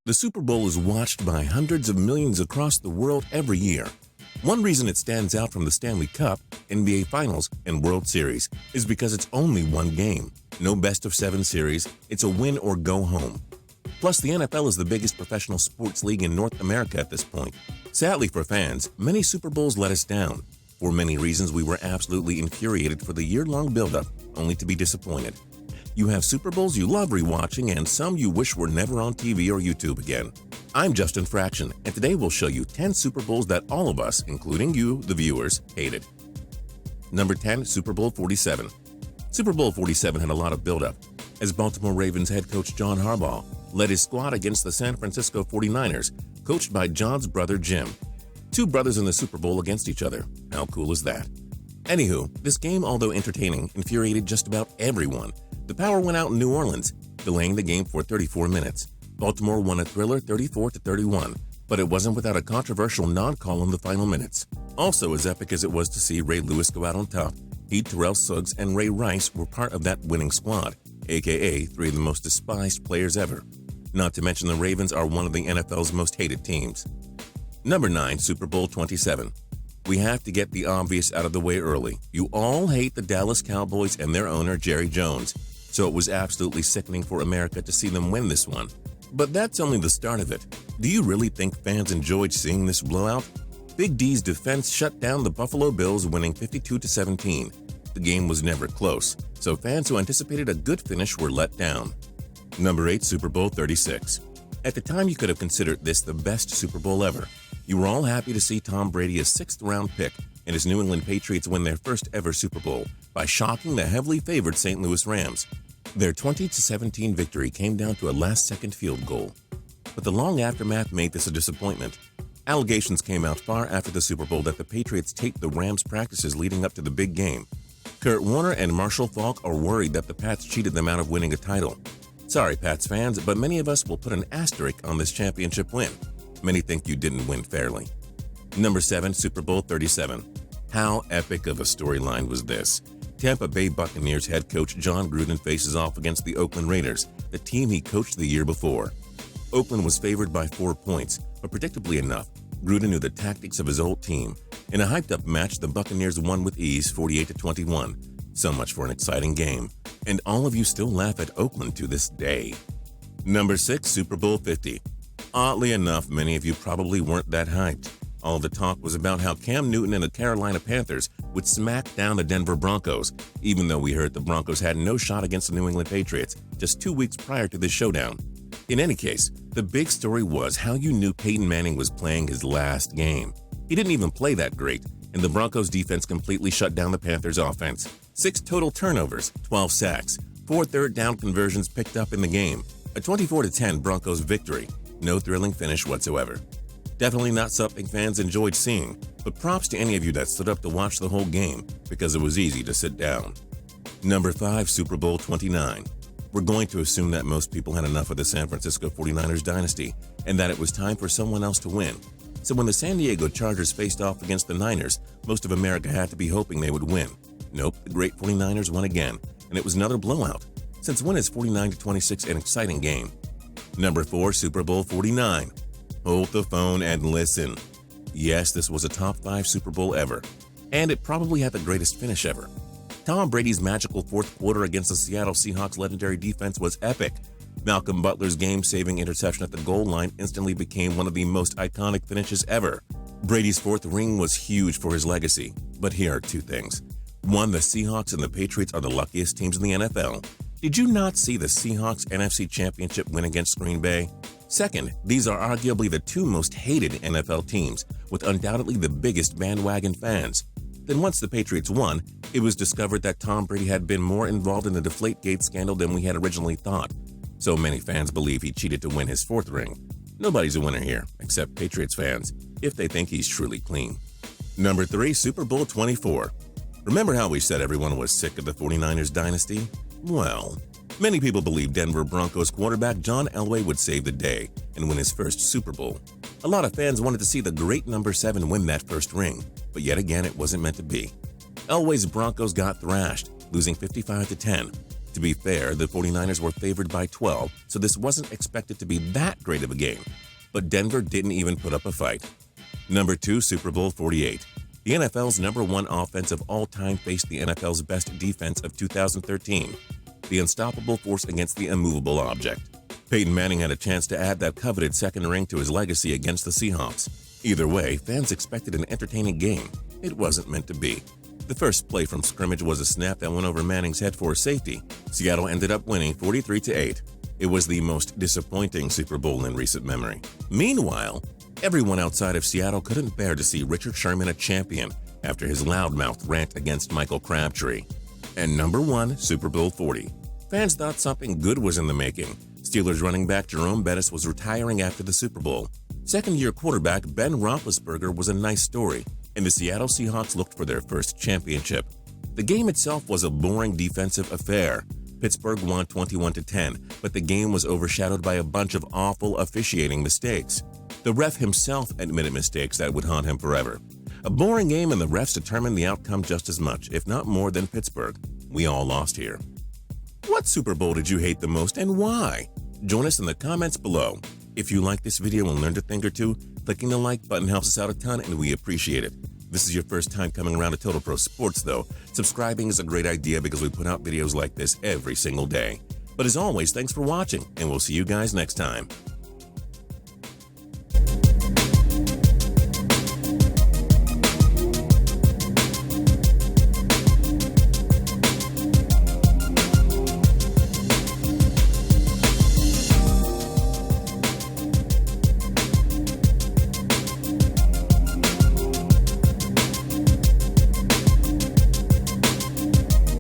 The Super Bowl is watched by hundreds of millions across the world every year. One reason it stands out from the Stanley Cup, NBA Finals, and World Series is because it's only one game. No best-of-7 series, it's a win or go home. Plus, the NFL is the biggest professional sports league in North America at this point. Sadly for fans, many Super Bowls let us down. For many reasons, we were absolutely infuriated for the year-long build-up, only to be disappointed. You have Super Bowls you love rewatching and some you wish were never on TV or YouTube again. I'm Justin Fraction, and today we'll show you 10 Super Bowls that all of us, including you, the viewers, hated. Number 10, Super Bowl 47. Super Bowl 47 had a lot of build-up, as Baltimore Ravens head coach John Harbaugh led his squad against the San Francisco 49ers, coached by John's brother Jim. Two brothers in the Super Bowl against each other. How cool is that? Anywho, this game, although entertaining, infuriated just about everyone. The power went out in New Orleans, delaying the game for 34 minutes. Baltimore won a thriller 34-31, but it wasn't without a controversial non-call in the final minutes. Also as epic as it was to see Ray Lewis go out on top, he, Terrell Suggs, and Ray Rice were part of that winning squad, aka three of the most despised players ever. Not to mention the Ravens are one of the NFL's most hated teams. Number 9, Super Bowl 27. We have to get the obvious out of the way early. You all hate the Dallas Cowboys and their owner, Jerry Jones, so it was absolutely sickening for America to see them win this one. But that's only the start of it. Do you really think fans enjoyed seeing this blowout? Big D's defense shut down the Buffalo Bills, winning 52-17. The game was never close, so fans who anticipated a good finish were let down. Number 8, Super Bowl 36. At the time, you could have considered this the best Super Bowl ever. You were all happy to see Tom Brady, a 6th-round pick, and his New England Patriots win their first ever Super Bowl by shocking the heavily favored St. Louis Rams. Their 20-17 victory came down to a last-second field goal. But the long aftermath made this a disappointment. Allegations came out far after the Super Bowl that the Patriots taped the Rams' practices leading up to the big game. Kurt Warner and Marshall Faulk are worried that the Pats cheated them out of winning a title. Sorry, Pats fans, but many of us will put an asterisk on this championship win. Many think you didn't win fairly. Number 7, Super Bowl 37. How epic of a storyline was this? Tampa Bay Buccaneers head coach John Gruden faces off against the Oakland Raiders, the team he coached the year before. Oakland was favored by 4 points, but predictably enough, Gruden knew the tactics of his old team. In a hyped-up match, the Buccaneers won with ease, 48-21. So much for an exciting game. And all of you still laugh at Oakland to this day. Number 6, Super Bowl 50. Oddly enough, many of you probably weren't that hyped. All the talk was about how Cam Newton and the Carolina Panthers would smack down the Denver Broncos, even though we heard the Broncos had no shot against the New England Patriots just 2 weeks prior to this showdown. In any case, the big story was how you knew Peyton Manning was playing his last game. He didn't even play that great, and the Broncos defense completely shut down the Panthers offense. 6 total turnovers, 12 sacks, 4 third-down conversions picked up in the game, a 24-10 Broncos victory. No thrilling finish whatsoever. Definitely not something fans enjoyed seeing, but props to any of you that stood up to watch the whole game because it was easy to sit down. Number 5, Super Bowl 29. We're going to assume that most people had enough of the San Francisco 49ers dynasty and that it was time for someone else to win. So when the San Diego Chargers faced off against the Niners, most of America had to be hoping they would win. Nope, the great 49ers won again, and it was another blowout. Since when is 49-26 an exciting game? Number 4, Super Bowl 49. Hold the phone and listen. Yes, this was a top 5 Super Bowl ever, and it probably had the greatest finish ever. Tom Brady's magical fourth quarter against the Seattle Seahawks' legendary defense was epic. Malcolm Butler's game-saving interception at the goal line instantly became one of the most iconic finishes ever. Brady's 4th ring was huge for his legacy, but here are 2 things. 1, the Seahawks and the Patriots are the luckiest teams in the NFL. Did you not see the Seahawks NFC Championship win against Green Bay? Second, these are arguably the 2 most hated NFL teams, with undoubtedly the biggest bandwagon fans. Then once the Patriots won, it was discovered that Tom Brady had been more involved in the Deflategate scandal than we had originally thought. So many fans believe he cheated to win his 4th ring. Nobody's a winner here, except Patriots fans, if they think he's truly clean. Number 3, Super Bowl 24. Remember how we said everyone was sick of the 49ers dynasty? Well, many people believe Denver Broncos quarterback John Elway would save the day and win his first Super Bowl. A lot of fans wanted to see the great number 7 win that first ring, but yet again it wasn't meant to be. Elway's Broncos got thrashed, losing 55-10. To be fair, the 49ers were favored by 12, so this wasn't expected to be that great of a game. But Denver didn't even put up a fight. Number 2, Super Bowl 48. The NFL's number 1 offense of all time faced the NFL's best defense of 2013, the unstoppable force against the immovable object. Peyton Manning had a chance to add that coveted second ring to his legacy against the Seahawks. Either way, fans expected an entertaining game. It wasn't meant to be. The first play from scrimmage was a snap that went over Manning's head for a safety. Seattle ended up winning 43-8. It was the most disappointing Super Bowl in recent memory. Meanwhile, everyone outside of Seattle couldn't bear to see Richard Sherman a champion after his loudmouth rant against Michael Crabtree. And number 1, Super Bowl 40. Fans thought something good was in the making. Steelers running back Jerome Bettis was retiring after the Super Bowl. Second-year quarterback Ben Roethlisberger was a nice story, and the Seattle Seahawks looked for their first championship. The game itself was a boring defensive affair. Pittsburgh won 21-10, but the game was overshadowed by a bunch of awful officiating mistakes. The ref himself admitted mistakes that would haunt him forever. A boring game, and the refs determined the outcome just as much, if not more, than Pittsburgh. We all lost here. What Super Bowl did you hate the most and why? Join us in the comments below. If you like this video and learned a thing or two, clicking the like button helps us out a ton and we appreciate it. This is your first time coming around to Total Pro Sports though. Subscribing is a great idea because we put out videos like this every single day. But as always, thanks for watching and we'll see you guys next time.